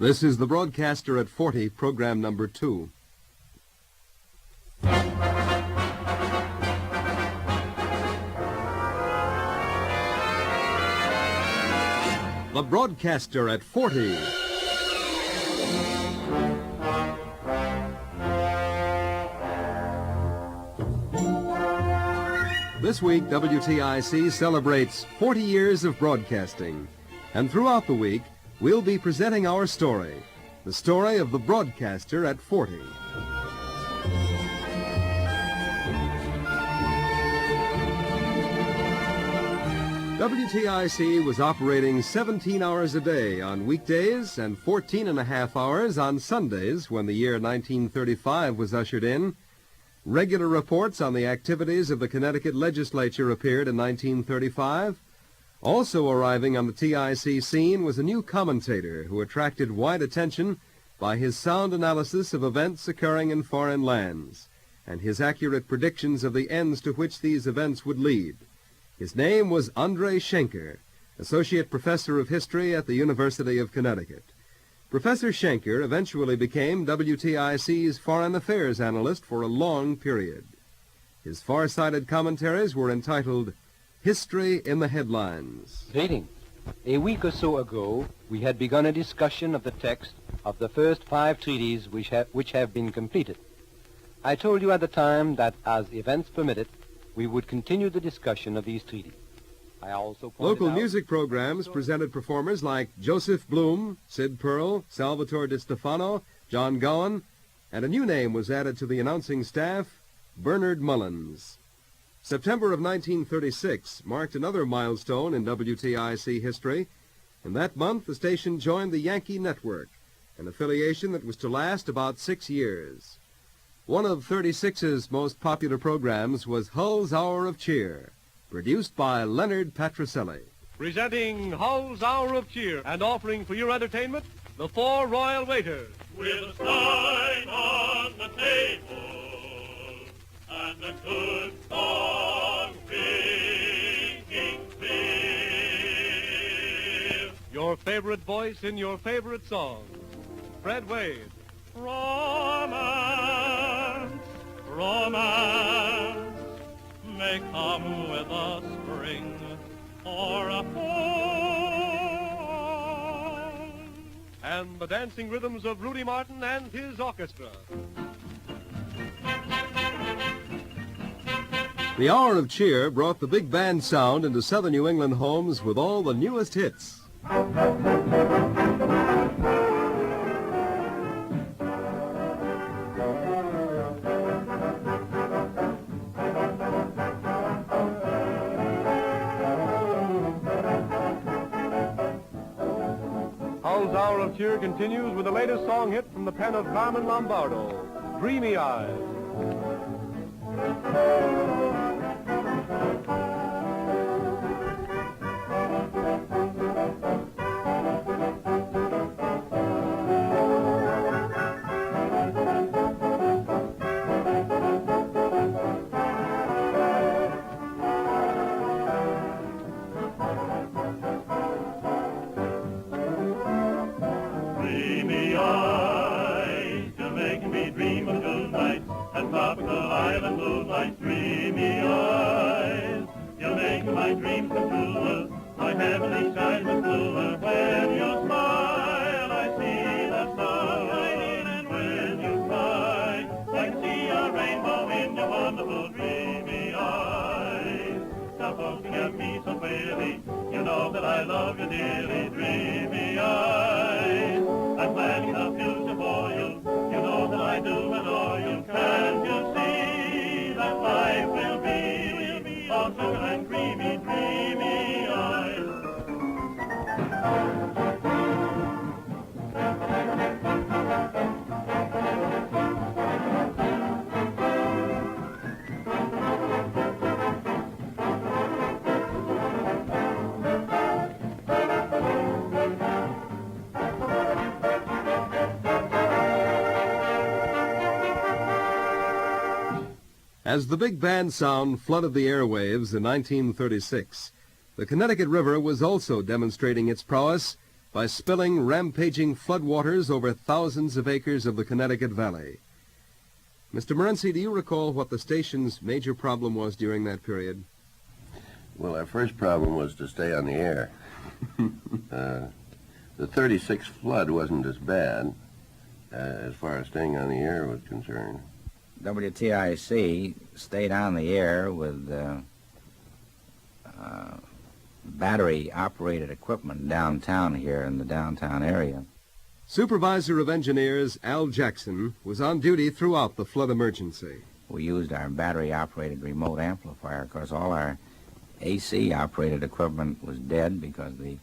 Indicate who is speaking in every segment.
Speaker 1: This is the Broadcaster at 40, program number 2. The Broadcaster at 40. This week, WTIC celebrates 40 years of broadcasting. And throughout the week, we'll be presenting our story, the story of the Broadcaster at 40. WTIC was operating 17 hours a day on weekdays and 14 and a half hours on Sundays when the year 1935 was ushered in. Regular reports on the activities of the Connecticut legislature appeared in 1935. Also arriving on the TIC scene was a new commentator who attracted wide attention by his sound analysis of events occurring in foreign lands and his accurate predictions of the ends to which these events would lead. His name was Andre Schenker, Associate Professor of History at the University of Connecticut. Professor Schenker eventually became WTIC's Foreign Affairs Analyst for a long period. His far-sighted commentaries were entitled History in the Headlines.
Speaker 2: Greetings. A week or so ago, we had begun a discussion of the text of the first 5 treaties which have been completed. I told you at the time that as events permitted, we would continue the discussion of these treaties. I also pointed
Speaker 1: Local
Speaker 2: out
Speaker 1: music programs presented performers like Joseph Bloom, Sid Pearl, Salvatore Di Stefano, John Gowan, and a new name was added to the announcing staff, Bernard Mullins. September of 1936 marked another milestone in WTIC history. In that month, the station joined the Yankee Network, an affiliation that was to last about 6 years. One of 36's most popular programs was Hull's Hour of Cheer, produced by Leonard Patricelli.
Speaker 3: Presenting Hull's Hour of Cheer and offering for your entertainment the 4 Royal Waiters.
Speaker 4: With a sign on the table and a good song ringing clear.
Speaker 3: Your favorite voice in your favorite song. Fred Wade.
Speaker 4: Romance, romance may come with a spring or a fall.
Speaker 3: And the dancing rhythms of Rudy Martin and his orchestra.
Speaker 1: The Hour of Cheer brought the big band sound into southern New England homes with all the newest hits.
Speaker 3: Hull's Hour of Cheer continues with the latest song hit from the pen of Carmen Lombardo, Dreamy Eyes.
Speaker 4: Dreamy eyes, you make me dream of June nights and tropical island moonlight. Dreamy eyes, you make my dreams come true. My heavenly shine was bluer. When you smile, I see the sun. And when you cry, I can see a rainbow in your wonderful dreamy eyes. Now looking at me so clearly, you know that I love you dearly. Dreamy eyes, I'm planning the future for you. You know that I do adore you. Can't you see that life will be all sugar and creamy, dreamy eyes?
Speaker 1: As the big band sound flooded the airwaves in 1936, the Connecticut River was also demonstrating its prowess by spilling rampaging floodwaters over thousands of acres of the Connecticut Valley. Mr. Morency, do you recall what the station's major problem was during that period?
Speaker 5: Well, our first problem was to stay on the air. The 36 flood wasn't as bad as far as staying on the air was concerned.
Speaker 6: WTIC stayed on the air with battery-operated equipment downtown here in the downtown area.
Speaker 1: Supervisor of Engineers Al Jackson was on duty throughout the flood emergency.
Speaker 6: We used our battery-operated remote amplifier. Of course, all our AC-operated equipment was dead because the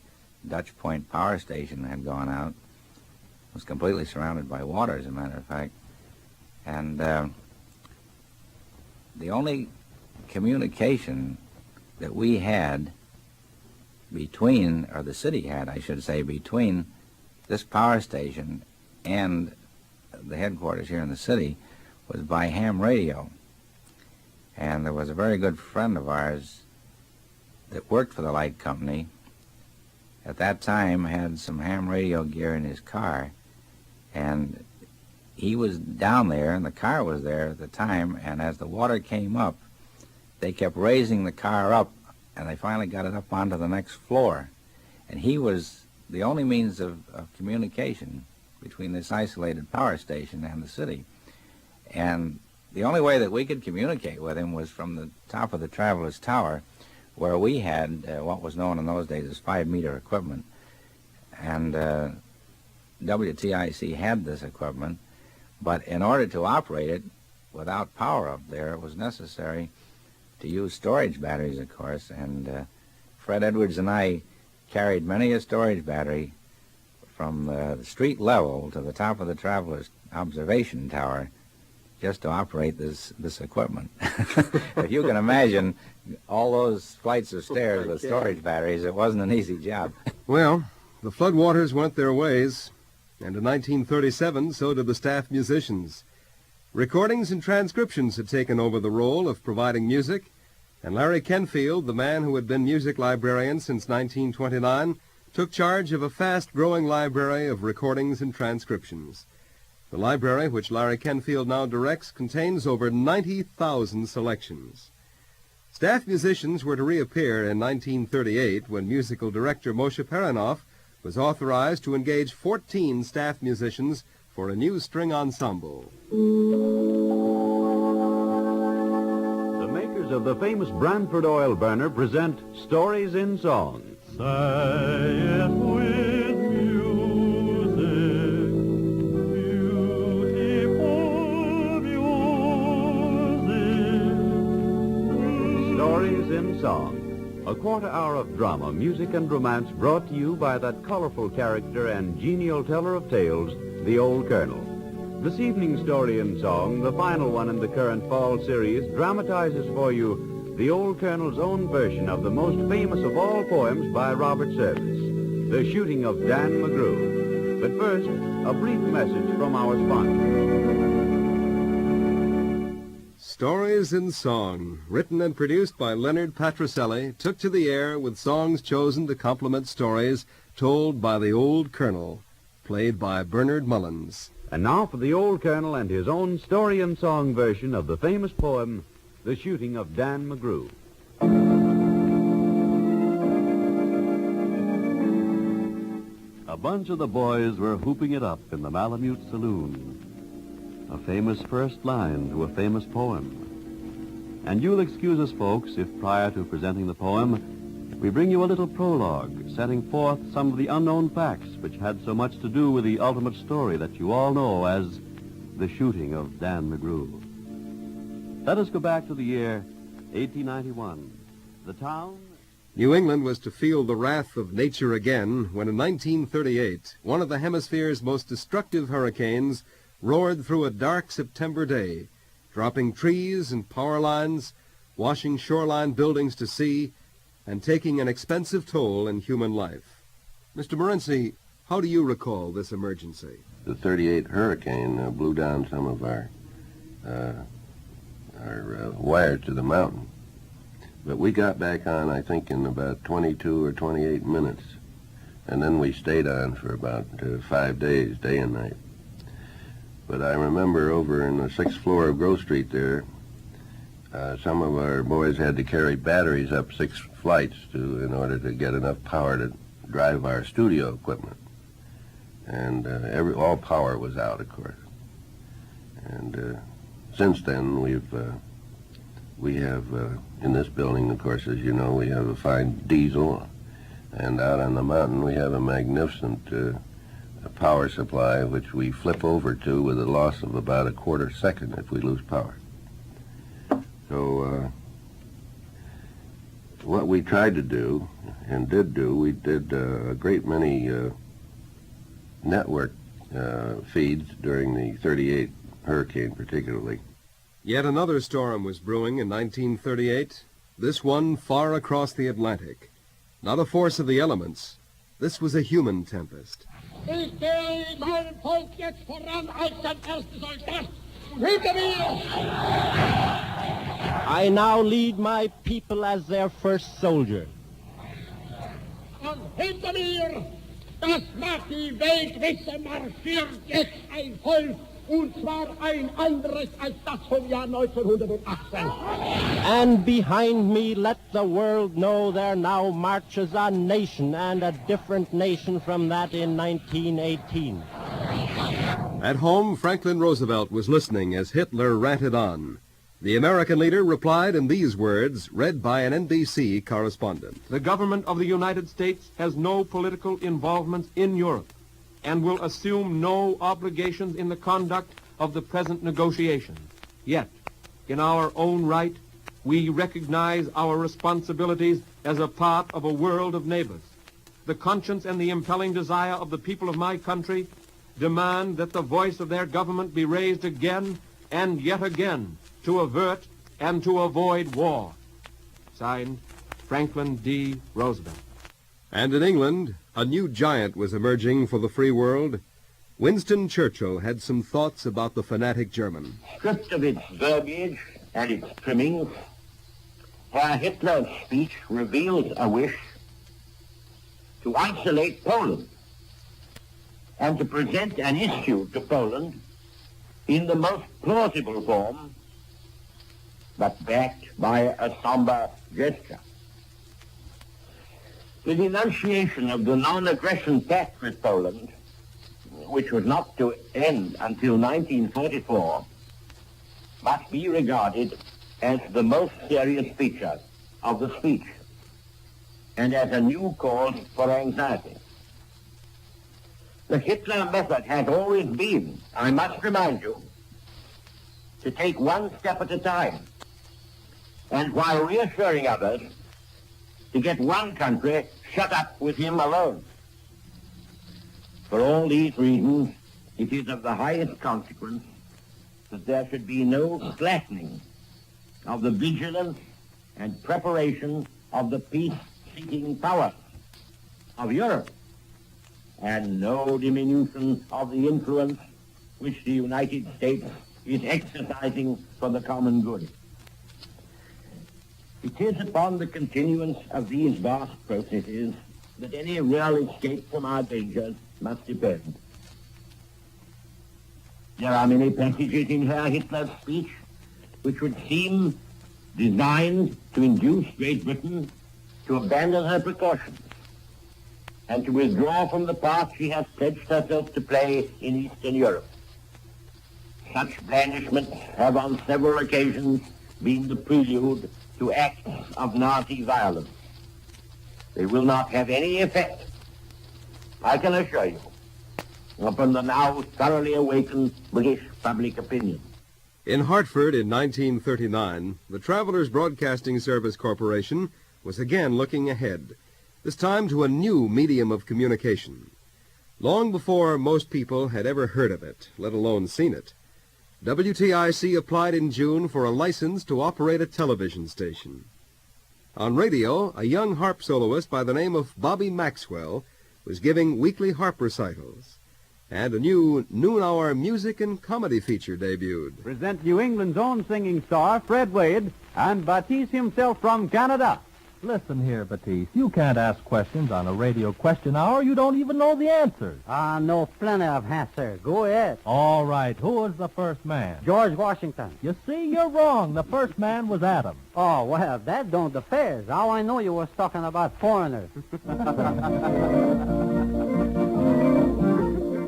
Speaker 6: Dutch Point power station had gone out. It was completely surrounded by water, as a matter of fact. And the only communication that we had between, or the city had, I should say, between this power station and the headquarters here in the city was by ham radio. And there was a very good friend of ours that worked for the light company. At that time had some ham radio gear in his car, and he was down there and the car was there at the time, and as the water came up, they kept raising the car up, and they finally got it up onto the next floor. And he was the only means of communication between this isolated power station and the city. And the only way that we could communicate with him was from the top of the Traveler's Tower, where we had what was known in those days as 5-meter equipment. And WTIC had this equipment, but in order to operate it without power up there, it was necessary to use storage batteries, of course. And Fred Edwards and I carried many a storage battery from the street level to the top of the Traveler's Observation Tower just to operate this equipment. If you can imagine all those flights of stairs with storage batteries, it wasn't an easy job.
Speaker 1: Well, the floodwaters went their ways, and in 1937, so did the staff musicians. Recordings and transcriptions had taken over the role of providing music, and Larry Kenfield, the man who had been music librarian since 1929, took charge of a fast-growing library of recordings and transcriptions. The library, which Larry Kenfield now directs, contains over 90,000 selections. Staff musicians were to reappear in 1938 when musical director Moshe Perinoff was authorized to engage 14 staff musicians for a new string ensemble.
Speaker 7: The makers of the famous Branford oil burner present Stories in Song.
Speaker 4: Say it with music, beautiful music.
Speaker 7: Stories in Song. A quarter hour of drama, music, and romance brought to you by that colorful character and genial teller of tales, the Old Colonel. This evening's Story in Song, the final one in the current fall series, dramatizes for you the Old Colonel's own version of the most famous of all poems by Robert Service, The Shooting of Dan Mcgrew. But first, a brief message from our sponsor.
Speaker 1: Stories in Song, written and produced by Leonard Patricelli, took to the air with songs chosen to complement stories told by the Old Colonel, played by Bernard Mullins.
Speaker 7: And now for the Old Colonel and his own Story in Song version of the famous poem, The Shooting of Dan Mcgrew.
Speaker 8: A bunch of the boys were hooping it up in the Malamute Saloon. A famous first line to a famous poem. And you'll excuse us, folks, if prior to presenting the poem, we bring you a little prologue, setting forth some of the unknown facts which had so much to do with the ultimate story that you all know as The Shooting of Dan Mcgrew. Let us go back to the year 1891. The town...
Speaker 1: New England was to feel the wrath of nature again when in 1938, one of the hemisphere's most destructive hurricanes roared through a dark September day, dropping trees and power lines, washing shoreline buildings to sea, and taking an expensive toll in human life. Mr. Morency, how do you recall this emergency?
Speaker 5: The 38 hurricane blew down some of our wires to the mountain. But we got back on, I think, in about 22 or 28 minutes. and then we stayed on for about 5 days, day and night. But I remember over in the 6th floor of Grove Street there, some of our boys had to carry batteries up 6 flights in order to get enough power to drive our studio equipment. And all power was out, of course. And since then, we have in this building, of course, as you know, we have a fine diesel, and out on the mountain we have a magnificent power supply, which we flip over to with a loss of about a quarter second if we lose power. So what we tried to do, and did do, we did a great many network feeds during the 38 hurricane particularly.
Speaker 1: Yet another storm was brewing in 1938, this one far across the Atlantic. Not a force of the elements. This was a human tempest.
Speaker 9: I now lead my people as their first soldier.
Speaker 10: Und hinter mir, das macht die Weltwisse marschiert jetzt ein Volk, und zwar ein anderes als das vom Jahr 1918.
Speaker 9: And behind me, let the world know there now marches a nation, and a different nation from that in 1918.
Speaker 1: At home, Franklin Roosevelt was listening as Hitler ranted on. The American leader replied in these words, read by an NBC correspondent.
Speaker 3: The government of the United States has no political involvement in Europe and will assume no obligations in the conduct of the present negotiations. Yet, in our own right, we recognize our responsibilities as a part of a world of neighbors. The conscience and the impelling desire of the people of my country demand that the voice of their government be raised again and yet again to avert and to avoid war. Signed, Franklin D. Roosevelt.
Speaker 1: And in England, a new giant was emerging for the free world. Winston Churchill had some thoughts about the fanatic German.
Speaker 11: Stripped of its verbiage and its trimmings, Herr Hitler's speech reveals a wish to isolate Poland and to present an issue to Poland in the most plausible form, but backed by a somber gesture. The denunciation of the non-aggression pact with Poland, which was not to end until 1944, must be regarded as the most serious feature of the speech and as a new cause for anxiety. The Hitler method has always been, I must remind you, to take one step at a time, and while reassuring others, to get one country shut up with him alone. For all these reasons, it is of the highest consequence that there should be no slackening of the vigilance and preparation of the peace-seeking powers of Europe, and no diminution of the influence which the United States is exercising for the common good. It is upon the continuance of these vast processes that any real escape from our dangers must depend. There are many passages in Herr Hitler's speech which would seem designed to induce Great Britain to abandon her precautions and to withdraw from the part she has pledged herself to play in Eastern Europe. Such blandishments have on several occasions been the prelude to acts of Nazi violence. They will not have any effect, I can assure you, upon the now thoroughly awakened British public opinion.
Speaker 1: In Hartford in 1939, the Travelers Broadcasting Service Corporation was again looking ahead, this time to a new medium of communication. Long before most people had ever heard of it, let alone seen it, WTIC applied in June for a license to operate a television station. On radio, a young harp soloist by the name of Bobby Maxwell was giving weekly harp recitals, and a new noon-hour music and comedy feature debuted.
Speaker 12: Present New England's own singing star, Fred Wade, and Bateese himself from Canada. Listen here, Bateese. You can't ask questions on a radio question hour. You don't even know the answers.
Speaker 13: I know plenty of answers. Go ahead.
Speaker 12: All right. Who was the first man?
Speaker 13: George Washington.
Speaker 12: You see, you're wrong. The first man was Adam.
Speaker 13: Oh, well, that don't affairs. How I know you was talking about foreigners.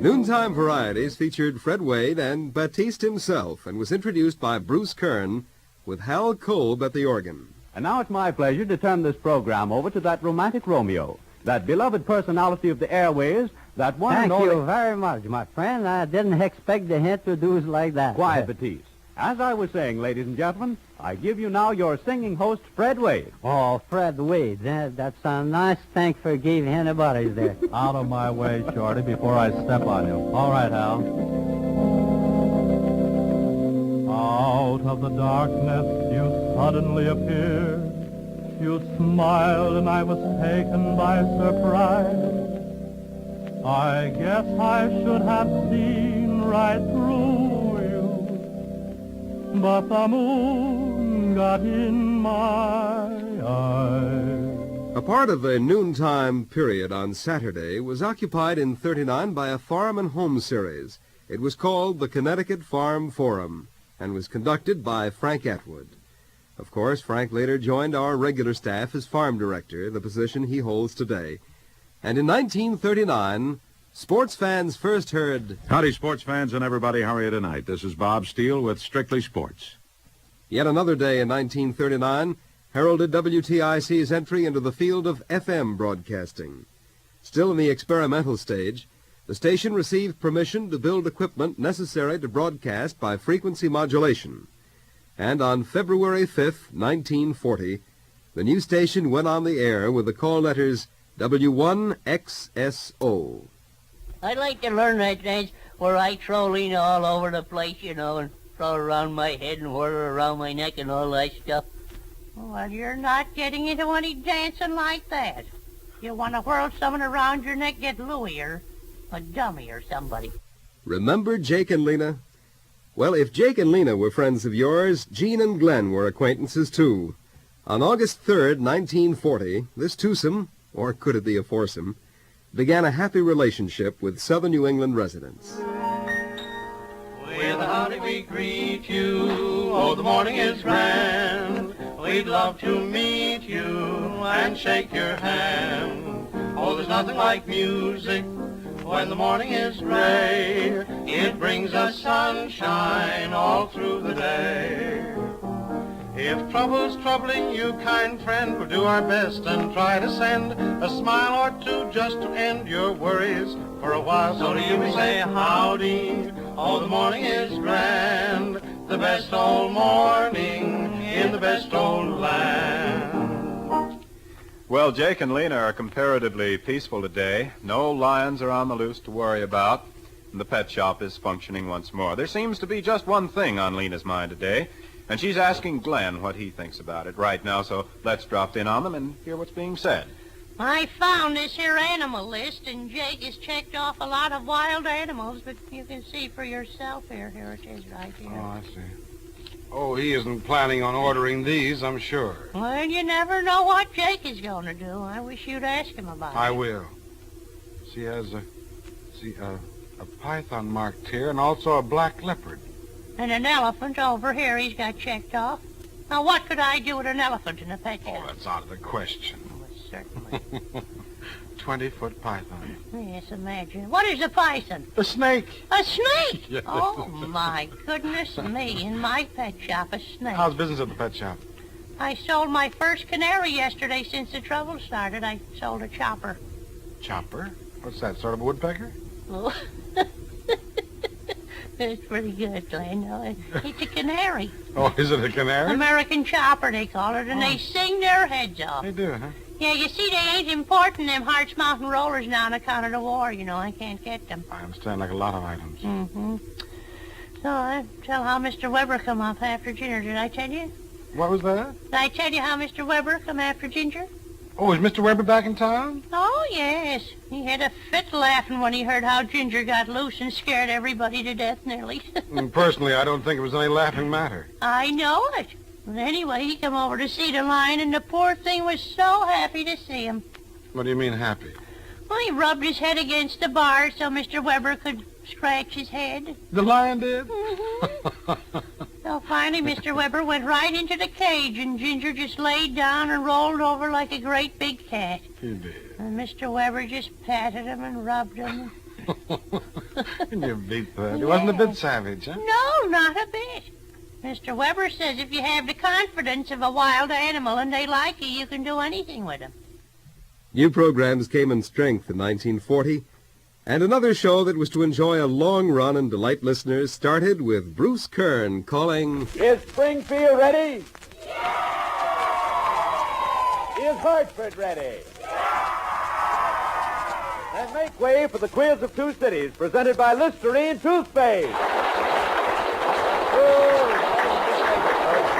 Speaker 1: Noontime Varieties featured Fred Wade and Bateese himself and was introduced by Bruce Kern with Hal Kolb at the organ.
Speaker 7: And now it's my pleasure to turn this program over to that romantic Romeo, that beloved personality of the airways, that one
Speaker 13: Thank
Speaker 7: and only...
Speaker 13: you very much, my friend. I didn't expect to introduce like that.
Speaker 7: Quiet, Bateese. As I was saying, ladies and gentlemen, I give you now your singing host, Fred Wade.
Speaker 13: Oh, Fred Wade. That's a nice thing for giving anybody there.
Speaker 12: Out of my way, Shorty, before I step on you. All right, Hal. Out of the darkness you suddenly appeared. You smiled and I was taken by surprise. I guess I should have seen right through you, but the moon got in my eyes.
Speaker 1: A part of the noontime period on Saturday was occupied in '39 by a farm and home series. It was called the Connecticut Farm Forum and was conducted by Frank Atwood. Of course, Frank later joined our regular staff as farm director, the position he holds today. And in 1939, sports fans first heard...
Speaker 14: Howdy, sports fans and everybody. How are you tonight? This is Bob Steele with Strictly Sports.
Speaker 1: Yet another day in 1939 heralded WTIC's entry into the field of FM broadcasting. Still in the experimental stage, the station received permission to build equipment necessary to broadcast by frequency modulation. And on February 5th, 1940, the new station went on the air with the call letters W1XSO.
Speaker 15: I'd like to learn that dance where I throw Lena all over the place, you know, and throw her around my head and whirl her around my neck and all that stuff. Well, you're not getting into any dancing like that. You want to whirl someone around your neck, get Louie or a dummy or somebody.
Speaker 1: Remember Jake and Lena? Well, if Jake and Lena were friends of yours, Jean and Glenn were acquaintances too. On August 3rd, 1940, this twosome, or could it be a foursome, began a happy relationship with southern New England residents.
Speaker 4: With a howdy we greet you, oh, the morning is grand. We'd love to meet you and shake your hand. Oh, there's nothing like music when the morning is gray. It brings us sunshine all through the day. If trouble's troubling you, kind friend, we'll do our best and try to send a smile or two just to end your worries for a while. So do you say howdy, oh, the morning is grand, the best old morning in the best old land.
Speaker 16: Well, Jake and Lena are comparatively peaceful today. No lions are on the loose to worry about, and the pet shop is functioning once more. There seems to be just one thing on Lena's mind today, and she's asking Glenn what he thinks about it right now, so let's drop in on them and hear what's being said.
Speaker 15: I found this here animal list, and Jake has checked off a lot of wild animals, but you can see for yourself here. Here it is right here.
Speaker 17: Oh, I see. Oh, he isn't planning on ordering these, I'm sure.
Speaker 15: Well, you never know what Jake is going to do. I wish you'd ask him about it.
Speaker 17: I will. She has a python marked here and also a black leopard.
Speaker 15: And an elephant over here he's got checked off. Now, what could I do with an elephant in a pet shop?
Speaker 17: Oh, that's out of the question.
Speaker 15: Oh, certainly.
Speaker 17: 20-foot python.
Speaker 15: Yes, imagine. What is a python?
Speaker 17: A snake.
Speaker 15: A snake?
Speaker 17: Yes.
Speaker 15: Oh, my goodness me. In my pet shop, a snake.
Speaker 17: How's business at the pet shop?
Speaker 15: I sold my first canary yesterday since the trouble started. I sold a chopper.
Speaker 17: Chopper? What's that, sort of a woodpecker?
Speaker 15: Oh. It's pretty good, Glenn. No, it's a canary.
Speaker 17: Oh, is it a canary?
Speaker 15: American chopper, they call it, and they sing their heads off.
Speaker 17: They do, huh?
Speaker 15: Yeah, you see, they ain't importing them Hartz Mountain rollers now on account of the war. You know, I can't get them.
Speaker 17: I understand, like a lot of items.
Speaker 15: Mm-hmm. So I tell how Mr. Weber come up after Ginger. Did I tell you?
Speaker 17: What was that?
Speaker 15: Did I tell you how Mr. Weber come after Ginger?
Speaker 17: Oh, is Mr. Weber back in town?
Speaker 15: Oh, yes. He had a fit laughing when he heard how Ginger got loose and scared everybody to death nearly.
Speaker 17: Personally, I don't think it was any laughing matter.
Speaker 15: I know it. And anyway, he come over to see the lion, and the poor thing was so happy to see him.
Speaker 17: What do you mean, happy?
Speaker 15: Well, he rubbed his head against the bar so Mr. Weber could scratch his head.
Speaker 17: The lion did?
Speaker 15: Mm-hmm. So finally, Mr. Weber went right into the cage, and Ginger just laid down and rolled over like a great big cat.
Speaker 17: He did.
Speaker 15: And Mr. Weber just patted him and rubbed him.
Speaker 17: You beat that. He wasn't a bit savage, huh?
Speaker 15: No, not a bit. Mr. Weber says if you have the confidence of a wild animal and they like you can do anything with them.
Speaker 1: New programs came in strength in 1940, and another show that was to enjoy a long run and delight listeners started with Bruce Kern calling...
Speaker 18: Is Springfield ready? Is Hartford ready? Then make way for the Quiz of Two Cities, presented by Listerine Toothpaste.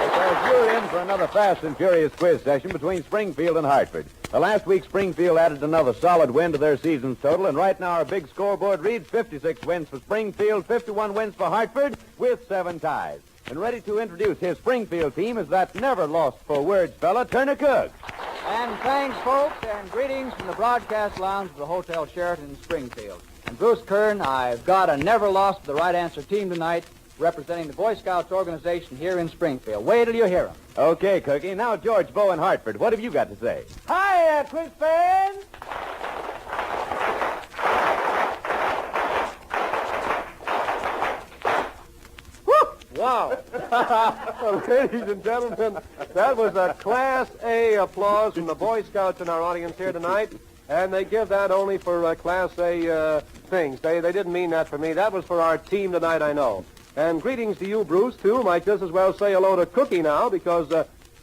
Speaker 18: Because you're in for another fast and furious quiz session between Springfield and Hartford. Last week, Springfield added another solid win to their season's total, and right now our big scoreboard reads 56 wins for Springfield, 51 wins for Hartford, with 7 ties. And ready to introduce his Springfield team is that never-lost-for-words fella, Turner Cook.
Speaker 19: And thanks, folks, and greetings from the broadcast lounge of the Hotel Sheraton in Springfield. And Bruce Kern, I've got a never-lost-the-right-answer team tonight representing the Boy Scouts organization here in Springfield. Wait till you hear them.
Speaker 18: Okay, Cookie. Now, George Bow in Hartford, what have you got to say?
Speaker 19: Hiya, quiz fans!
Speaker 20: Wow. Ladies and gentlemen, that was a Class A applause from the Boy Scouts in our audience here tonight, and they give that only for Class A things. They didn't mean that for me. That was for our team tonight, I know. And greetings to you, Bruce, too. Might just as well say hello to Cookie now, because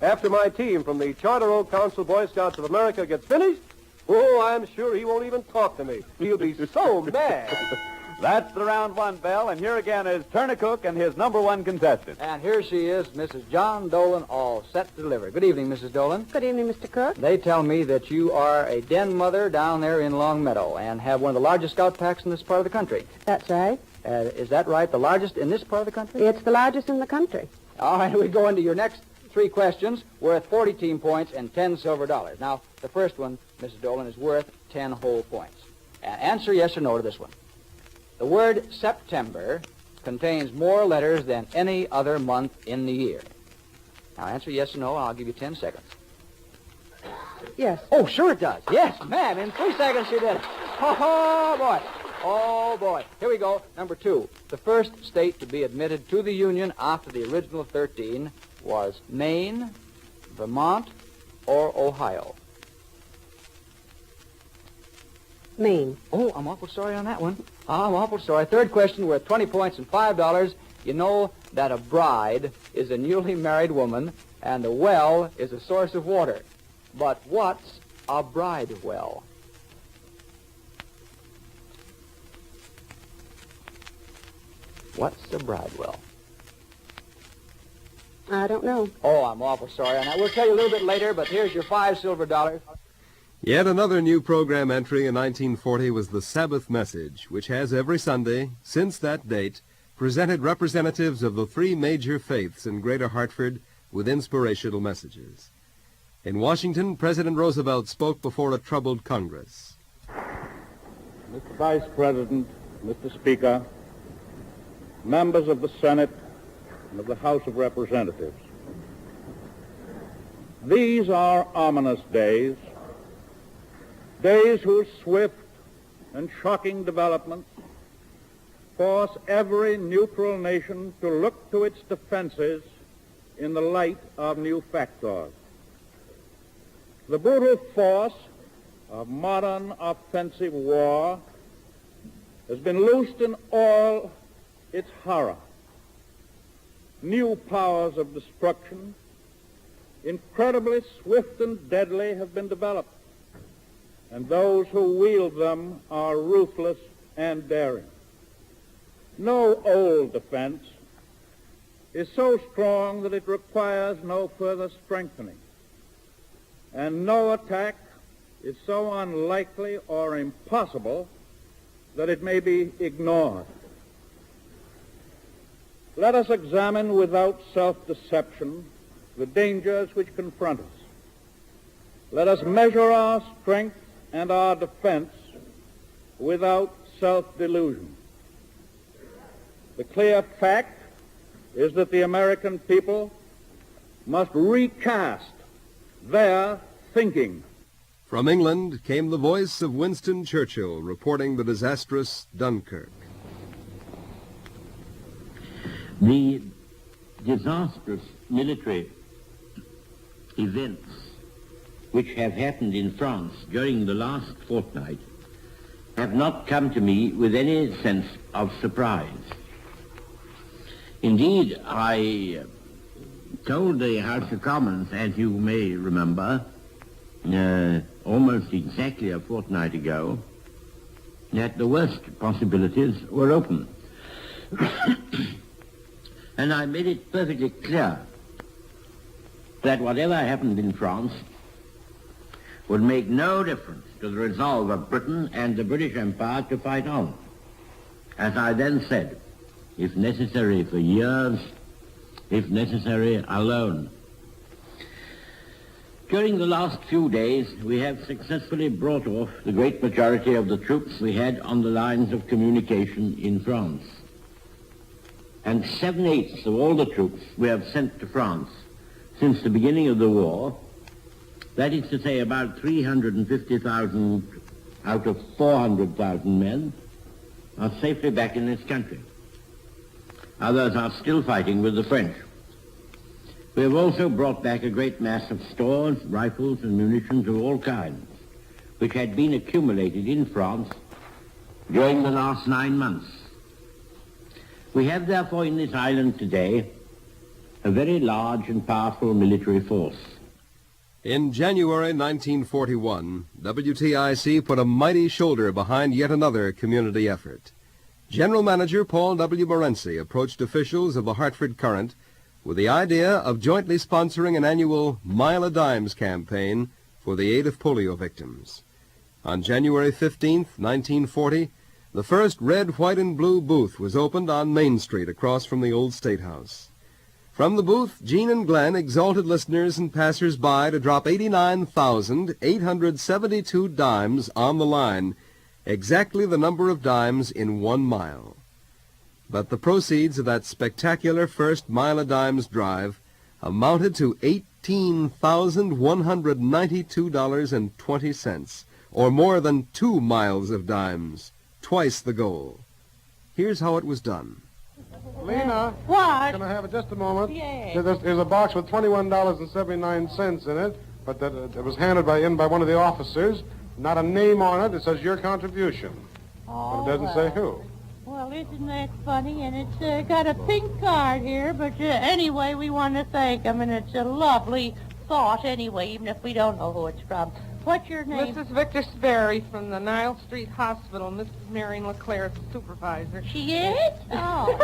Speaker 20: after my team from the Charter Oak Council Boy Scouts of America gets finished, oh, I'm sure he won't even talk to me. He'll be so mad.
Speaker 18: That's the round one bell, and here again is Turner Cook and his number one contestant.
Speaker 19: And here she is, Mrs. John Dolan, all set to deliver. Good evening, Mrs. Dolan.
Speaker 21: Good evening, Mr. Cook.
Speaker 19: They tell me that you are a den mother down there in Long Meadow and have one of the largest scout packs in this part of the country.
Speaker 21: That's right.
Speaker 19: Is that right, the largest in this part of the country?
Speaker 21: It's the largest in the country.
Speaker 19: All right, we go into your next 3 questions worth 40 team points and 10 silver dollars. Now, the first one, Mrs. Dolan, is worth 10 whole points. Answer yes or no to this one. The word September contains more letters than any other month in the year. Now, answer yes or no, and I'll give you 10 seconds.
Speaker 21: Yes.
Speaker 19: Oh, sure it does. Yes, ma'am. In 3 seconds she did it. Oh, boy. Oh, boy. Here we go. Number 2. The first state to be admitted to the Union after the original 13 was Maine, Vermont, or Ohio.
Speaker 21: Maine.
Speaker 19: Oh, I'm awful sorry on that one. I'm awful sorry. Third question worth 20 points and $5. You know that a bride is a newly married woman and a well is a source of water. But what's a bride well? What's a bride well?
Speaker 21: I don't know.
Speaker 19: Oh, I'm awful sorry on that. We'll tell you a little bit later, but here's your 5 silver dollars.
Speaker 1: Yet another new program entry in 1940 was the Sabbath Message, which has every Sunday, since that date, presented representatives of the 3 major faiths in Greater Hartford with inspirational messages. In Washington, President Roosevelt spoke before a troubled Congress.
Speaker 22: Mr. Vice President, Mr. Speaker, members of the Senate and of the House of Representatives, these are ominous days, days whose swift and shocking developments force every neutral nation to look to its defenses in the light of new factors. The brutal force of modern offensive war has been loosed in all its horror. New powers of destruction, incredibly swift and deadly, have been developed, and those who wield them are ruthless and daring. No old defense is so strong that it requires no further strengthening, and no attack is so unlikely or impossible that it may be ignored. Let us examine without self-deception the dangers which confront us. Let us measure our strength and our defense without self-delusion. The clear fact is that the American people must recast their thinking.
Speaker 1: From England came the voice of Winston Churchill reporting the disastrous Dunkirk.
Speaker 11: The disastrous military events which have happened in France during the last fortnight have not come to me with any sense of surprise. Indeed, I told the House of Commons, as you may remember, almost exactly a fortnight ago, that the worst possibilities were open. And I made it perfectly clear that whatever happened in France would make no difference to the resolve of Britain and the British Empire to fight on. As I then said, if necessary for years, if necessary alone. During the last few days, we have successfully brought off the great majority of the troops we had on the lines of communication in France. And 7/8 of all the troops we have sent to France since the beginning of the war, that is to say about 350,000 out of 400,000 men, are safely back in this country. Others are still fighting with the French. We have also brought back a great mass of stores, rifles, and munitions of all kinds, which had been accumulated in France during the last 9 months. We have therefore in this island today a very large and powerful military force.
Speaker 1: In January 1941, WTIC put a mighty shoulder behind yet another community effort. General Manager Paul W. Morency approached officials of the Hartford Courant with the idea of jointly sponsoring an annual Mile a Dimes campaign for the aid of polio victims. On January 15th, 1940, the first red, white, and blue booth was opened on Main Street across from the old State House. From the booth, Gene and Glenn exalted listeners and passers-by to drop 89,872 dimes on the line, exactly the number of dimes in 1 mile. But the proceeds of that spectacular first Mile a Dimes drive amounted to $18,192.20, or more than 2 miles of dimes, twice the goal. Here's how it was done.
Speaker 20: Lena.
Speaker 21: What?
Speaker 20: Can I have it just a moment?
Speaker 21: Yes.
Speaker 20: There's a box with $21.79 in it, but it was handed in by one of the officers. Not a name on it. It says your contribution.
Speaker 21: Oh,
Speaker 20: but it doesn't say who.
Speaker 21: Well, isn't that funny? And it's got a pink card here, but anyway, we want to thank them, and it's a lovely thought anyway, even if we don't know who it's from. What's your name?
Speaker 2: Mrs. Victor Sperry from the Nile Street Hospital. Mrs. Marion LeClaire is the supervisor.
Speaker 21: She is? Oh.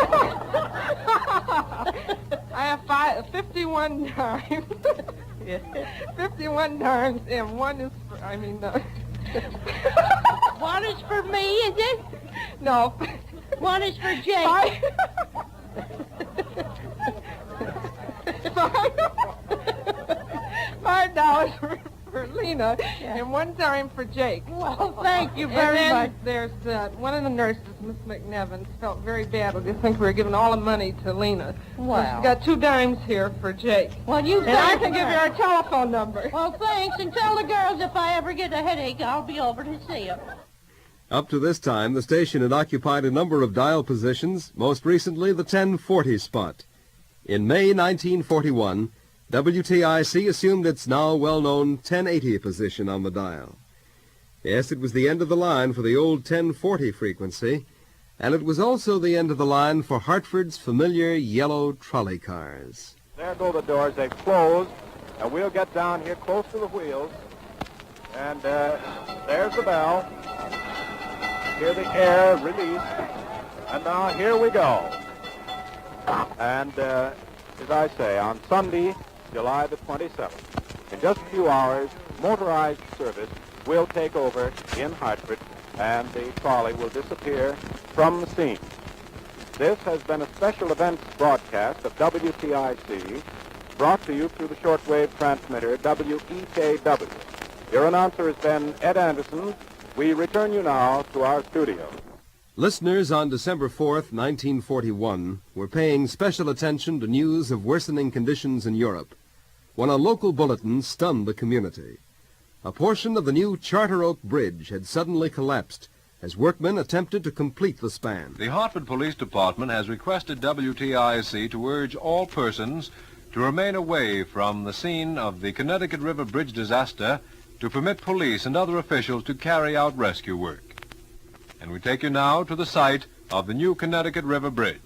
Speaker 2: I have 51 dimes. 51 dimes, and one is for,
Speaker 21: One is for me, is it?
Speaker 2: No.
Speaker 21: One is for Jake.
Speaker 2: $5 for Lena, and 1 dime for Jake.
Speaker 21: Well, thank you very much.
Speaker 2: There's one of the nurses, Miss McNevin, felt very bad. I think we were giving all the money to Lena.
Speaker 21: Wow.
Speaker 2: She's got 2 dimes here for Jake.
Speaker 21: Well,
Speaker 2: and I can give you our telephone number.
Speaker 21: Well, thanks, and tell the girls if I ever get a headache, I'll be over to see them.
Speaker 1: Up to this time, the station had occupied a number of dial positions, most recently the 1040 spot. In May 1941, WTIC assumed its now well-known 1080 position on the dial. Yes, it was the end of the line for the old 1040 frequency, and it was also the end of the line for Hartford's familiar yellow trolley cars.
Speaker 16: There go the doors. They've closed, and we'll get down here close to the wheels. And there's the bell. Hear the air release. And now here we go. And as I say, on Sunday, July the 27th, in just a few hours, motorized service will take over in Hartford, and the trolley will disappear from the scene. This has been a special events broadcast of WTIC
Speaker 22: brought to you through the shortwave transmitter WEKW. Your announcer has been Ed Anderson. We return you now to our studio.
Speaker 1: Listeners on December 4th, 1941, were paying special attention to news of worsening conditions in Europe when a local bulletin stunned the community. A portion of the new Charter Oak Bridge had suddenly collapsed as workmen attempted to complete the span.
Speaker 6: The Hartford Police Department has requested WTIC to urge all persons to remain away from the scene of the Connecticut River Bridge disaster to permit police and other officials to carry out rescue work. And we take you now to the site of the new Connecticut River Bridge.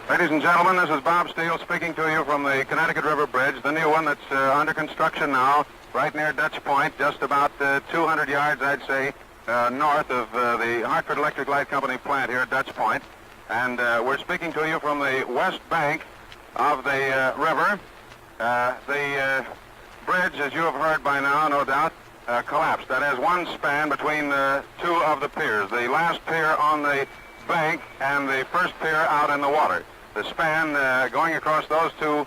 Speaker 17: Ladies and gentlemen, this is Bob Steele speaking to you from the Connecticut River Bridge, the new one that's under construction now, right near Dutch Point, just about 200 yards, I'd say, north of the Hartford Electric Light Company plant here at Dutch Point. And we're speaking to you from the west bank of the river. The bridge, as you have heard by now, no doubt, collapsed. That is one span between two of the piers, the last pier on the bank and the first pier out in the water. The span going across those two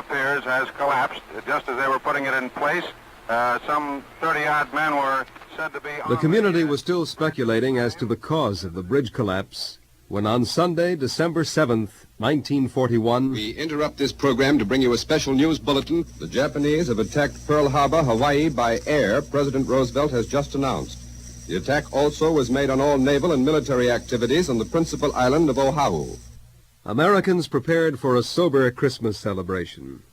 Speaker 17: piers has collapsed just as they were putting it in place. Some 30-odd men were said to be on
Speaker 1: The community was still speculating as to the cause of the bridge collapse when on Sunday, December 7th, 1941...
Speaker 8: We interrupt this program to bring you a special news bulletin. The Japanese have attacked Pearl Harbor, Hawaii, by air, President Roosevelt has just announced. The attack also was made on all naval and military activities on the principal island of Oahu.
Speaker 1: Americans prepared for a sober Christmas celebration.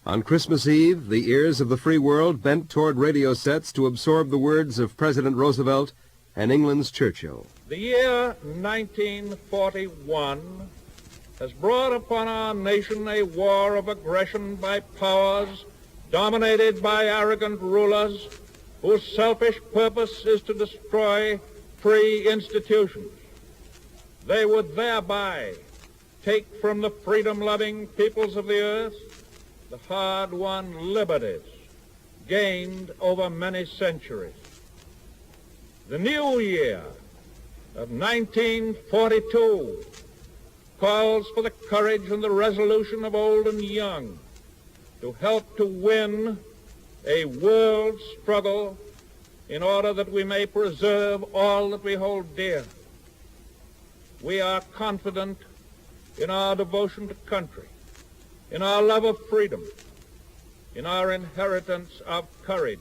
Speaker 1: On Christmas Eve, the ears of the free world bent toward radio sets to absorb the words of President Roosevelt and England's Churchill.
Speaker 22: The year 1941 has brought upon our nation a war of aggression by powers dominated by arrogant rulers whose selfish purpose is to destroy free institutions. They would thereby take from the freedom-loving peoples of the earth the hard-won liberties gained over many centuries. The new year of 1942 calls for the courage and the resolution of old and young to help to win a world struggle in order that we may preserve all that we hold dear. We are confident in our devotion to country, in our love of freedom, in our inheritance of courage.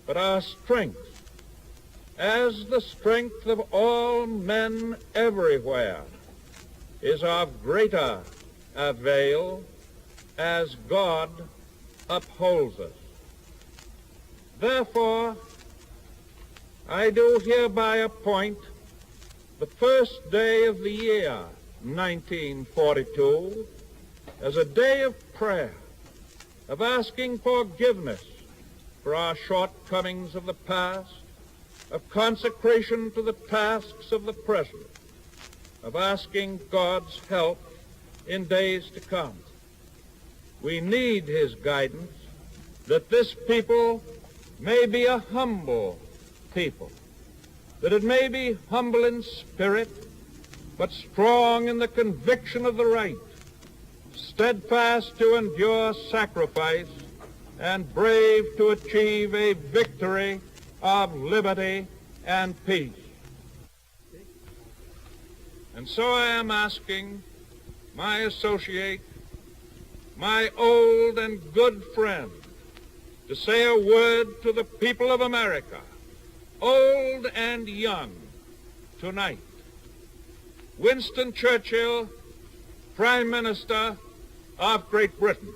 Speaker 22: But our strength, as the strength of all men everywhere, is of greater avail as God upholds us. Therefore, I do hereby appoint the first day of the year 1942 as a day of prayer, of asking forgiveness for our shortcomings of the past, of consecration to the tasks of the present, of asking God's help in days to come. We need his guidance that this people may be a humble people, that it may be humble in spirit, but strong in the conviction of the right, steadfast to endure sacrifice, and brave to achieve a victory of liberty and peace. And so I am asking my associate, my old and good friend, to say a word to the people of America, old and young, tonight. Winston Churchill, Prime Minister of Great Britain.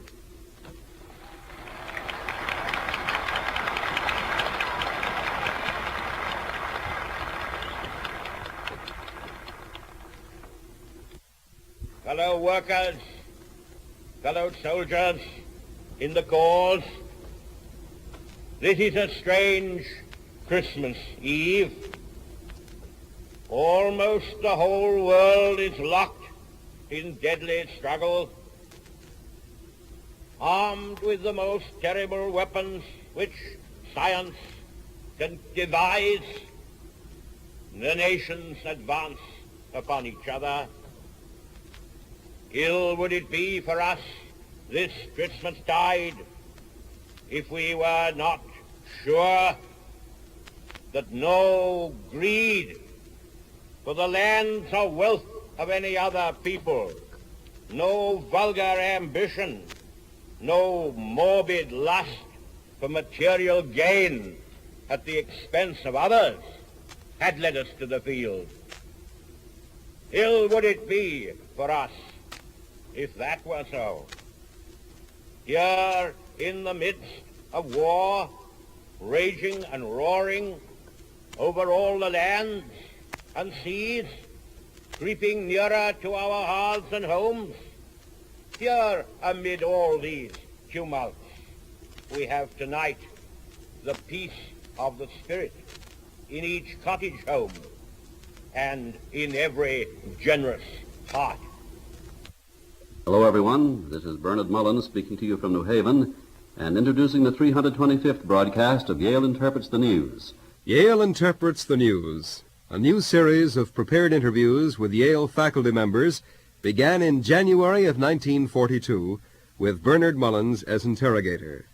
Speaker 23: Fellow workers, fellow soldiers in the cause, this is a strange Christmas Eve. Almost the whole world is locked in deadly struggle, armed with the most terrible weapons which science can devise. The nations advance upon each other. Ill would it be for us this Christmas tide if we were not sure that no greed for the lands or wealth of any other people, no vulgar ambition, no morbid lust for material gain at the expense of others had led us to the field. Ill would it be for us if that were so. Here in the midst of war, raging and roaring over all the lands and seas, creeping nearer to our hearths and homes, here amid all these tumults, we have tonight the peace of the Spirit in each cottage home and in every generous heart.
Speaker 5: Hello, everyone. This is Bernard Mullins speaking to you from New Haven and introducing the 325th broadcast of Yale Interprets the News.
Speaker 1: Yale Interprets the News, a new series of prepared interviews with Yale faculty members, began in January of 1942 with Bernard Mullins as interrogator.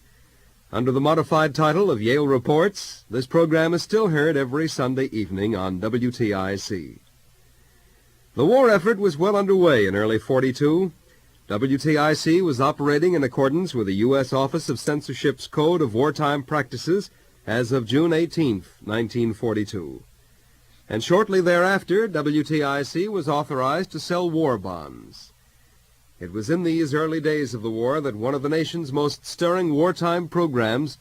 Speaker 1: Under the modified title of Yale Reports, this program is still heard every Sunday evening on WTIC. The war effort was well underway in early 42. WTIC was operating in accordance with the U.S. Office of Censorship's Code of Wartime Practices as of June 18, 1942. And shortly thereafter, WTIC was authorized to sell war bonds. It was in these early days of the war that one of the nation's most stirring wartime programs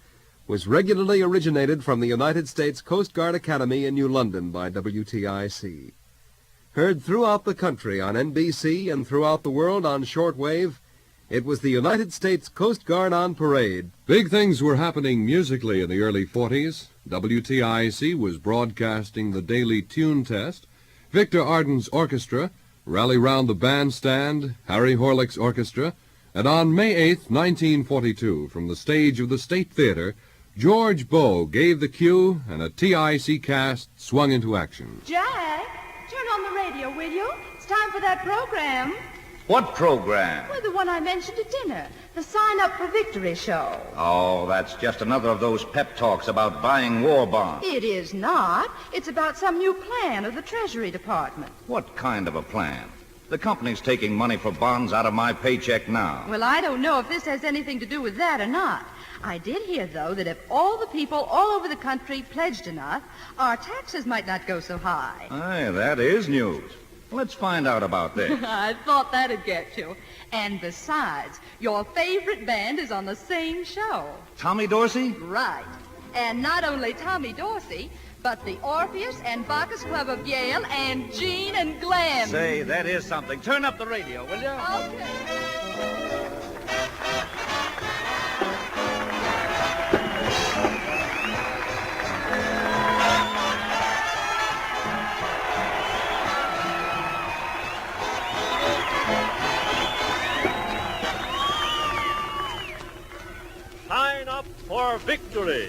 Speaker 1: was regularly originated from the United States Coast Guard Academy in New London by WTIC. Heard throughout the country on NBC and throughout the world on shortwave, it was the United States Coast Guard on parade.
Speaker 6: Big things were happening musically in the early 40s. WTIC was broadcasting the daily tune test, Victor Arden's orchestra, Rally Round the Bandstand, Harry Horlick's orchestra, and on May 8, 1942, from the stage of the State Theater, George Bow gave the cue and a TIC cast swung into action.
Speaker 9: Jack, turn on the radio, will you? It's time for that program.
Speaker 10: What program?
Speaker 9: Well, the one I mentioned at dinner, the Sign Up for Victory show.
Speaker 10: Oh, that's just another of those pep talks about buying war bonds.
Speaker 9: It is not. It's about some new plan of the Treasury Department.
Speaker 10: What kind of a plan? The company's taking money for bonds out of my paycheck now.
Speaker 9: Well, I don't know if this has anything to do with that or not. I did hear, though, that if all the people all over the country pledged enough, our taxes might not go so high.
Speaker 10: Aye, that is news. Let's find out about this.
Speaker 9: I thought that'd get you. And besides, your favorite band is on the same show.
Speaker 10: Tommy Dorsey?
Speaker 9: Right. And not only Tommy Dorsey, but the Orpheus and Bacchus Club of Yale and Gene and Glenn.
Speaker 10: Say, that is something. Turn up the radio, will you?
Speaker 9: Okay.
Speaker 24: Sign up for victory.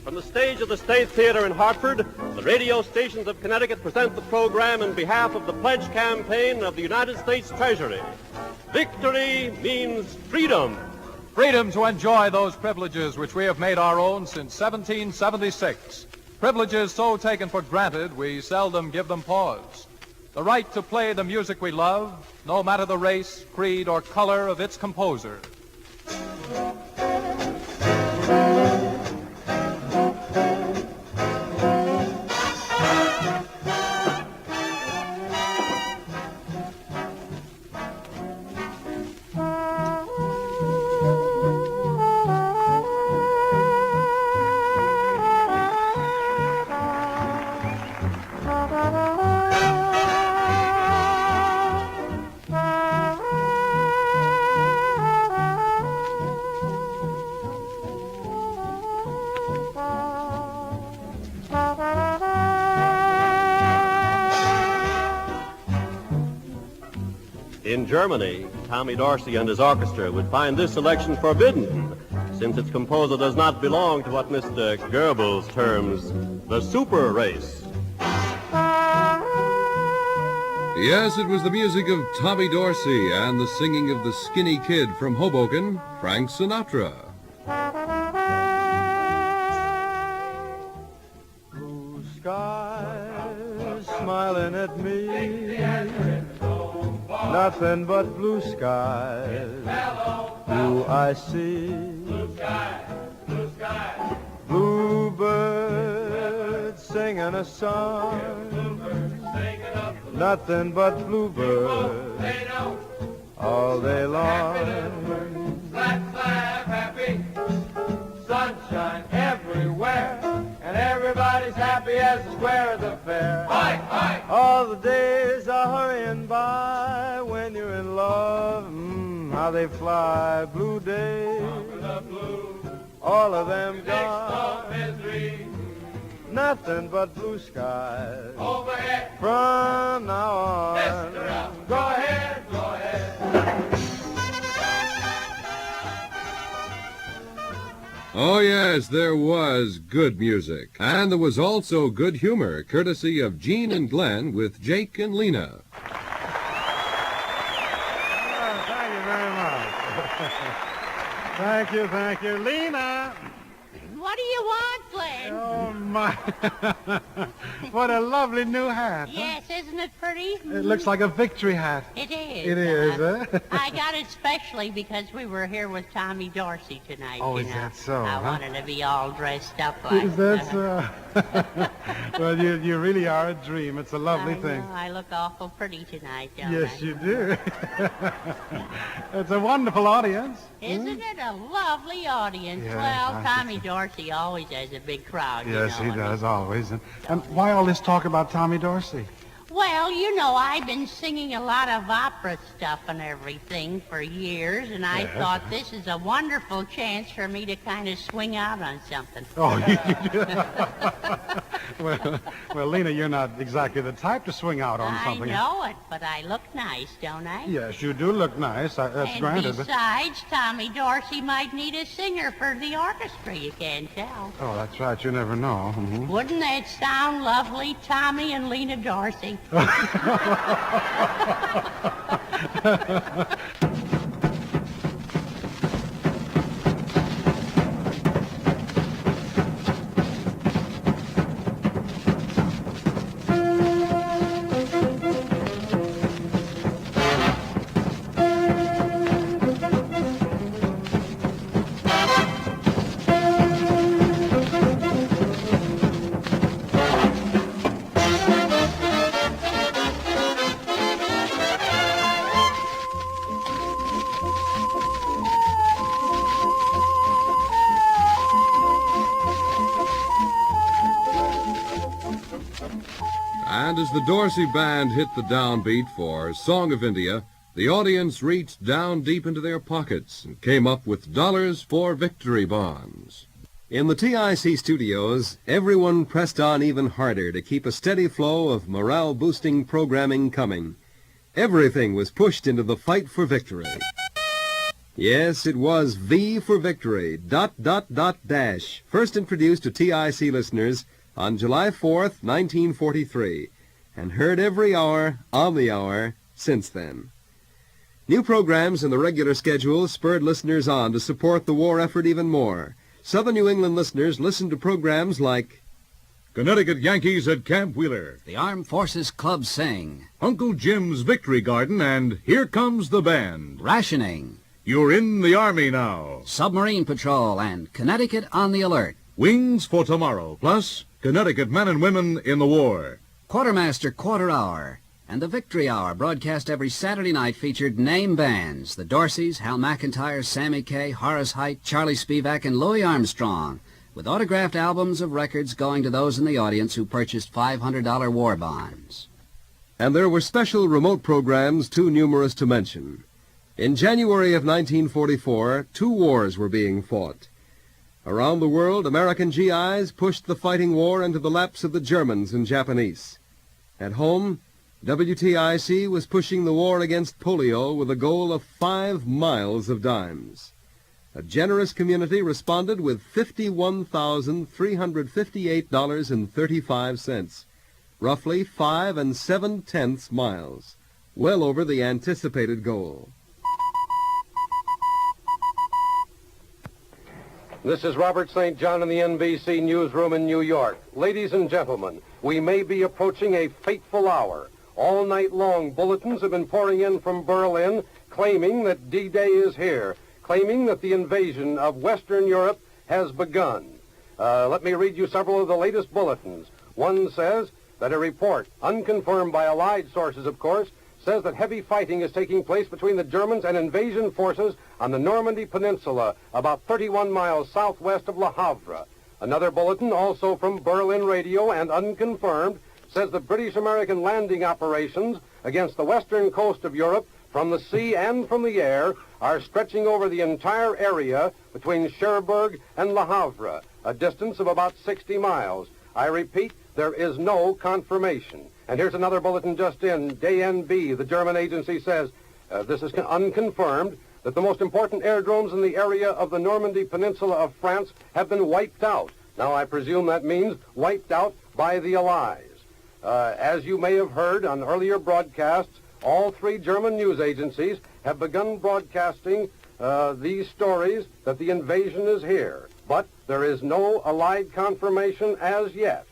Speaker 24: From the stage of the State Theater in Hartford, the radio stations of Connecticut present the program in behalf of the pledge campaign of the United States Treasury. Victory means freedom.
Speaker 12: Freedom to enjoy those privileges which we have made our own since 1776. Privileges so taken for granted we seldom give them pause. The right to play the music we love, no matter the race, creed, or color of its composer.
Speaker 24: In Germany, Tommy Dorsey and his orchestra would find this selection forbidden, since its composer does not belong to what Mr. Goebbels terms the super race.
Speaker 1: Yes, it was the music of Tommy Dorsey and the singing of the skinny kid from Hoboken, Frank Sinatra.
Speaker 3: Blue skies smiling at me, nothing but blue skies do I see. Blue skies, blue skies. Bluebirds singing a song, nothing but bluebirds all day long.
Speaker 7: Clap, clap, happy, sunshine everywhere, and everybody's happy as the square of the fair. Hi, hi.
Speaker 3: All the days are hurrying by when you're in love. How they fly, blue days. All of them gone. Nothing but blue skies.
Speaker 7: Overhead.
Speaker 3: From now on.
Speaker 7: Go ahead, go ahead.
Speaker 1: Oh, yes, there was good music. And there was also good humor, courtesy of Gene and Glenn with Jake and Lena.
Speaker 13: Thank you. Lena!
Speaker 21: What do you want, Glenn?
Speaker 13: Oh, my. What a lovely new hat. Huh?
Speaker 21: Yes, isn't it pretty?
Speaker 13: It looks like a victory hat.
Speaker 21: It is.
Speaker 13: It is, huh?
Speaker 21: I got it specially because we were here with Tommy Dorsey tonight.
Speaker 13: Oh,
Speaker 21: you
Speaker 13: is
Speaker 21: know.
Speaker 13: that so?
Speaker 21: I wanted to be all dressed up like
Speaker 13: Is that so? Well, you really are a dream. It's a lovely thing.
Speaker 21: Know, I look awful pretty tonight, don't
Speaker 13: Yes,
Speaker 21: I?
Speaker 13: you do. It's a wonderful audience.
Speaker 21: Isn't it a lovely audience?
Speaker 13: Yes,
Speaker 21: Well,
Speaker 13: I
Speaker 21: Tommy Dorsey always has a big crowd,
Speaker 13: Yes,
Speaker 21: you know.
Speaker 13: he does, always. And why all this talk about Tommy Dorsey?
Speaker 21: Well, you know, I've been singing a lot of opera stuff and everything for years, and I
Speaker 13: Yes.
Speaker 21: thought this is a wonderful chance for me to kind of swing out on something.
Speaker 13: Oh, you do? Well, Lena, you're not exactly the type to swing out on something.
Speaker 21: I know it, but I look nice, don't I?
Speaker 13: Yes, you do look nice. That's
Speaker 21: And
Speaker 13: granted.
Speaker 21: besides, Tommy Dorsey might need a singer for the orchestra, you can't tell.
Speaker 13: Oh, that's right. You never know. Mhm.
Speaker 21: Wouldn't that sound lovely, Tommy and Lena Dorsey?
Speaker 1: And as the Dorsey Band hit the downbeat for Song of India, the audience reached down deep into their pockets and came up with dollars for victory bonds. In the TIC studios, everyone pressed on even harder to keep a steady flow of morale-boosting programming coming. Everything was pushed into the fight for victory. Yes, it was V for Victory, ... first introduced to TIC listeners on July 4th, 1943, and heard every hour, on the hour, since then. New programs in the regular schedule spurred listeners on to support the war effort even more. Southern New England listeners listened to programs like
Speaker 14: Connecticut Yankees at Camp Wheeler,
Speaker 25: The Armed Forces Club Sing,
Speaker 14: Uncle Jim's Victory Garden, and Here Comes the Band.
Speaker 25: Rationing,
Speaker 14: You're in the Army now.
Speaker 25: Submarine Patrol, and Connecticut on the Alert.
Speaker 14: Wings for Tomorrow, plus Connecticut men and women in the war.
Speaker 25: Quartermaster Quarter Hour, and the Victory Hour, broadcast every Saturday night, featured name bands, the Dorseys, Hal McIntyre, Sammy Kaye, Horace Height, Charlie Spivak, and Louis Armstrong, with autographed albums of records going to those in the audience who purchased $500 war bonds.
Speaker 1: And there were special remote programs too numerous to mention. In January of 1944, 2 wars were being fought. Around the world, American GIs pushed the fighting war into the laps of the Germans and Japanese. At home, WTIC was pushing the war against polio with a goal of 5 miles of dimes. A generous community responded with $51,358.35. roughly 5 7/10 miles, well over the anticipated goal.
Speaker 20: This is Robert St. John in the NBC newsroom in New York. Ladies and gentlemen, we may be approaching a fateful hour. All night long, bulletins have been pouring in from Berlin claiming that D-Day is here, claiming that the invasion of Western Europe has begun. Let me read you several of the latest bulletins. One says that a report, unconfirmed by Allied sources, of course, says that heavy fighting is taking place between the Germans and invasion forces on the Normandy Peninsula, about 31 miles southwest of Le Havre. Another bulletin, also from Berlin radio and unconfirmed, says the British-American landing operations against the western coast of Europe from the sea and from the air are stretching over the entire area between Cherbourg and Le Havre, a distance of about 60 miles. I repeat, there is no confirmation. And here's another bulletin just in. DNB, the German agency, says, this is unconfirmed, that the most important airdromes in the area of the Normandy Peninsula of France have been wiped out. Now, I presume that means wiped out by the Allies. As you may have heard on earlier broadcasts, all three German news agencies have begun broadcasting these stories that the invasion is here. But there is no Allied confirmation as yet.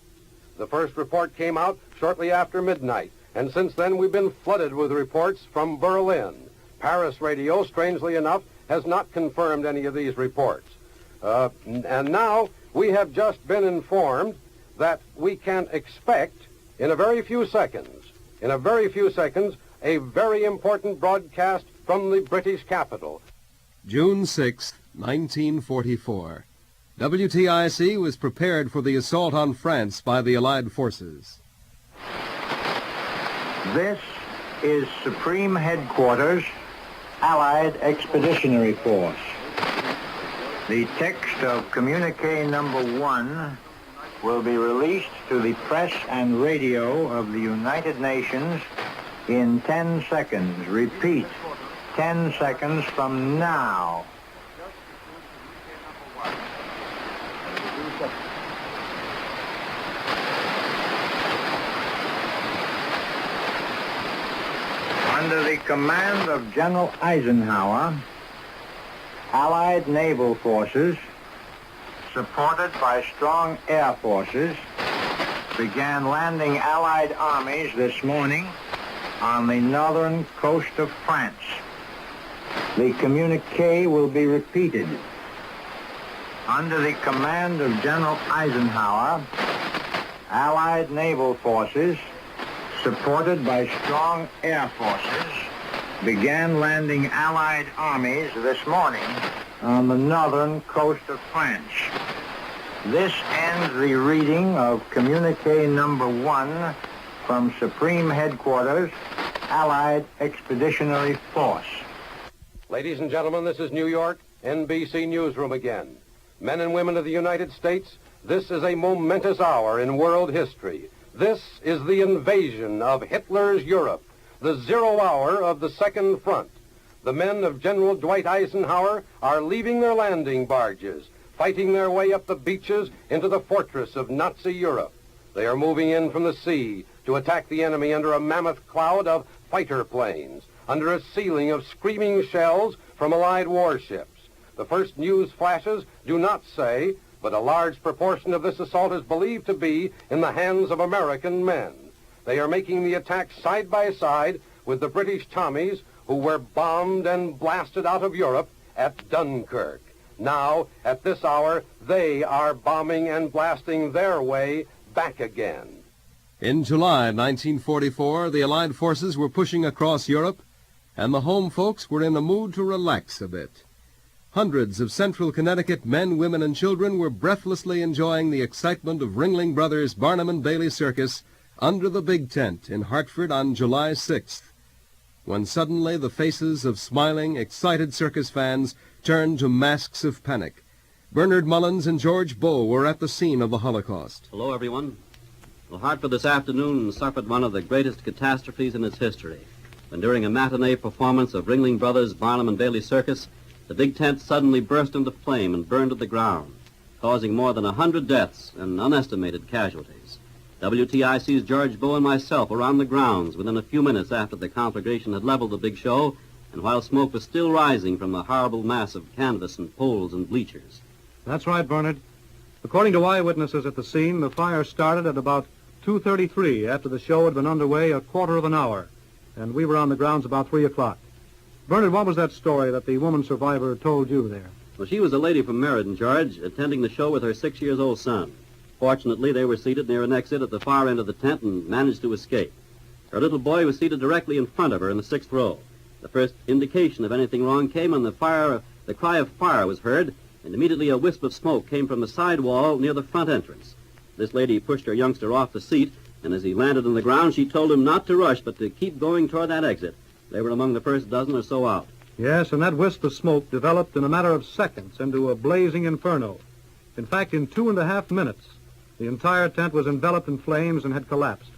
Speaker 20: The first report came out shortly after midnight, and since then we've been flooded with reports from Berlin. Paris radio, strangely enough, has not confirmed any of these reports. And now we have just been informed that we can expect in a very few seconds, a very important broadcast from the British capital.
Speaker 1: June 6, 1944. WTIC was prepared for the assault on France by the Allied forces.
Speaker 4: This is Supreme Headquarters, Allied Expeditionary Force. The text of communique number 1 will be released to the press and radio of the United Nations in 10 seconds. Repeat, 10 seconds from now. Under the command of General Eisenhower, Allied naval forces, supported by strong air forces, began landing Allied armies this morning on the northern coast of France. The communique will be repeated. Under the command of General Eisenhower, Allied naval forces, supported by strong air forces, began landing Allied armies this morning on the northern coast of France. This ends the reading of communique number 1 from Supreme Headquarters, Allied Expeditionary Force.
Speaker 20: Ladies and gentlemen, this is New York, NBC Newsroom again. Men and women of the United States, this is a momentous hour in world history. This is the invasion of Hitler's Europe, the 0 hour of the Second Front. The men of General Dwight Eisenhower are leaving their landing barges, fighting their way up the beaches into the fortress of Nazi Europe. They are moving in from the sea to attack the enemy under a mammoth cloud of fighter planes, under a ceiling of screaming shells from Allied warships. The first news flashes do not say, but a large proportion of this assault is believed to be in the hands of American men. They are making the attack side by side with the British Tommies who were bombed and blasted out of Europe at Dunkirk. Now, at this hour, they are bombing and blasting their way back again.
Speaker 1: In July 1944, the Allied forces were pushing across Europe, and the home folks were in a mood to relax a bit. Hundreds of central Connecticut men, women, and children were breathlessly enjoying the excitement of Ringling Brothers' Barnum and Bailey Circus under the big tent in Hartford on July 6th, when suddenly the faces of smiling, excited circus fans turned to masks of panic. Bernard Mullins and George Bow were at the scene of the Holocaust.
Speaker 5: Hello, everyone. Well, Hartford this afternoon suffered one of the greatest catastrophes in its history, when during a matinee performance of Ringling Brothers' Barnum and Bailey Circus, the big tent suddenly burst into flame and burned to the ground, causing more than 100 deaths and unestimated casualties. WTIC's George Bow and myself were on the grounds within a few minutes after the conflagration had leveled the big show, and while smoke was still rising from the horrible mass of canvas and poles and bleachers.
Speaker 20: That's right, Bernard. According to eyewitnesses at the scene, the fire started at about 2:33 after the show had been underway a quarter of an hour, and we were on the grounds about 3 o'clock. Bernard, what was that story that the woman survivor told you there?
Speaker 5: Well, she was a lady from Meriden, George, attending the show with her 6-year-old son. Fortunately, they were seated near an exit at the far end of the tent and managed to escape. Her little boy was seated directly in front of her in the 6th row. The first indication of anything wrong came when the cry of fire was heard, and immediately a wisp of smoke came from the side wall near the front entrance. This lady pushed her youngster off the seat, and as he landed on the ground, she told him not to rush, but to keep going toward that exit. They were among the first dozen or so out.
Speaker 20: Yes, and that wisp of smoke developed in a matter of seconds into a blazing inferno. In fact, in 2.5 minutes, the entire tent was enveloped in flames and had collapsed.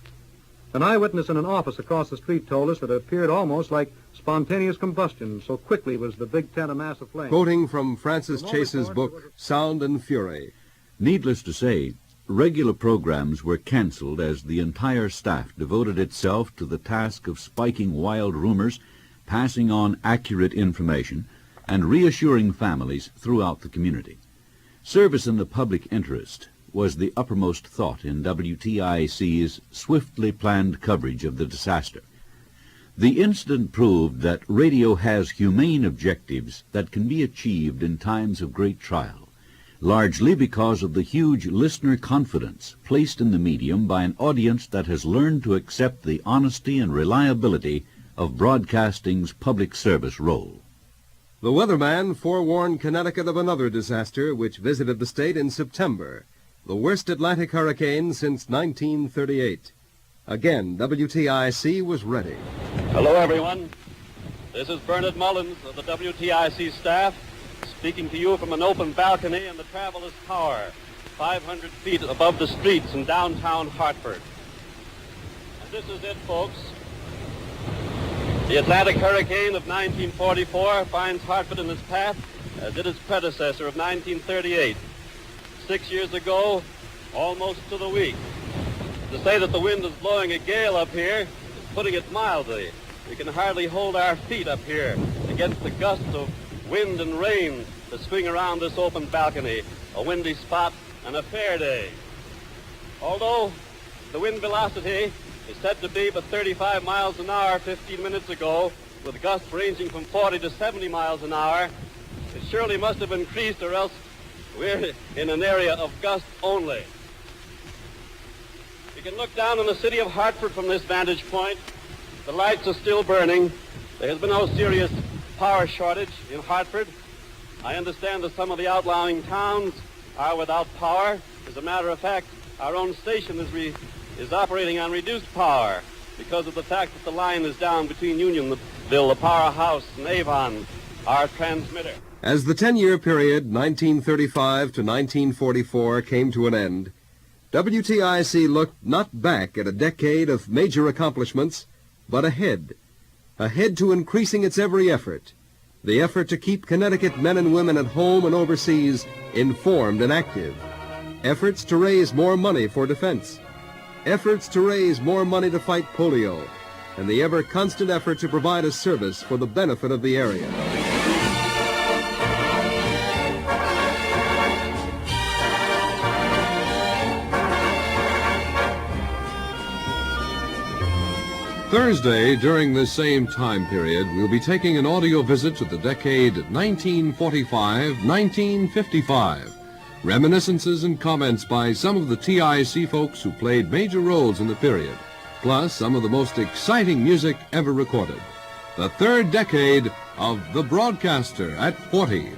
Speaker 20: An eyewitness in an office across the street told us that it appeared almost like spontaneous combustion, so quickly was the big tent a mass of flames.
Speaker 1: Quoting from Francis Chase's book, Sound and Fury.
Speaker 14: Needless to say, regular programs were canceled as the entire staff devoted itself to the task of spiking wild rumors, passing on accurate information, and reassuring families throughout the community. Service in the public interest was the uppermost thought in WTIC's swiftly planned coverage of the disaster. The incident proved that radio has humane objectives that can be achieved in times of great trial, largely because of the huge listener confidence placed in the medium by an audience that has learned to accept the honesty and reliability of broadcasting's public service role.
Speaker 1: The weatherman forewarned Connecticut of another disaster which visited the state in September, the worst Atlantic hurricane since 1938. Again, WTIC was ready.
Speaker 24: Hello, everyone. This is Bernard Mullins of the WTIC staff, speaking to you from an open balcony in the Travelers Tower, 500 feet above the streets in downtown Hartford. And this is it, folks. The Atlantic hurricane of 1944 finds Hartford in its path as did its predecessor of 1938. 6 years ago, almost to the week. To say that the wind is blowing a gale up here is putting it mildly. We can hardly hold our feet up here against the gusts of wind and rain that swing around this open balcony, a windy spot and a fair day. Although the wind velocity is said to be but 35 miles an hour 15 minutes ago, with gusts ranging from 40 to 70 miles an hour, it surely must have increased, or else we're in an area of gust only. You can look down on the city of Hartford from this vantage point. The lights are still burning. There has been no serious power shortage in Hartford. I understand that some of the outlying towns are without power. As a matter of fact, our own station is operating on reduced power because of the fact that the line is down between Unionville, the powerhouse, and Avon, our transmitter.
Speaker 1: As the 10-year period, 1935 to 1944, came to an end, WTIC looked not back at a decade of major accomplishments, but ahead to increasing its every effort, the effort to keep Connecticut men and women at home and overseas informed and active, efforts to raise more money for defense, efforts to raise more money to fight polio, and the ever-constant effort to provide a service for the benefit of the area.
Speaker 6: Thursday, during this same time period, we'll be taking an audio visit to the decade 1945-1955. Reminiscences and comments by some of the TIC folks who played major roles in the period, plus some of the most exciting music ever recorded. The third decade of The Broadcaster at 40.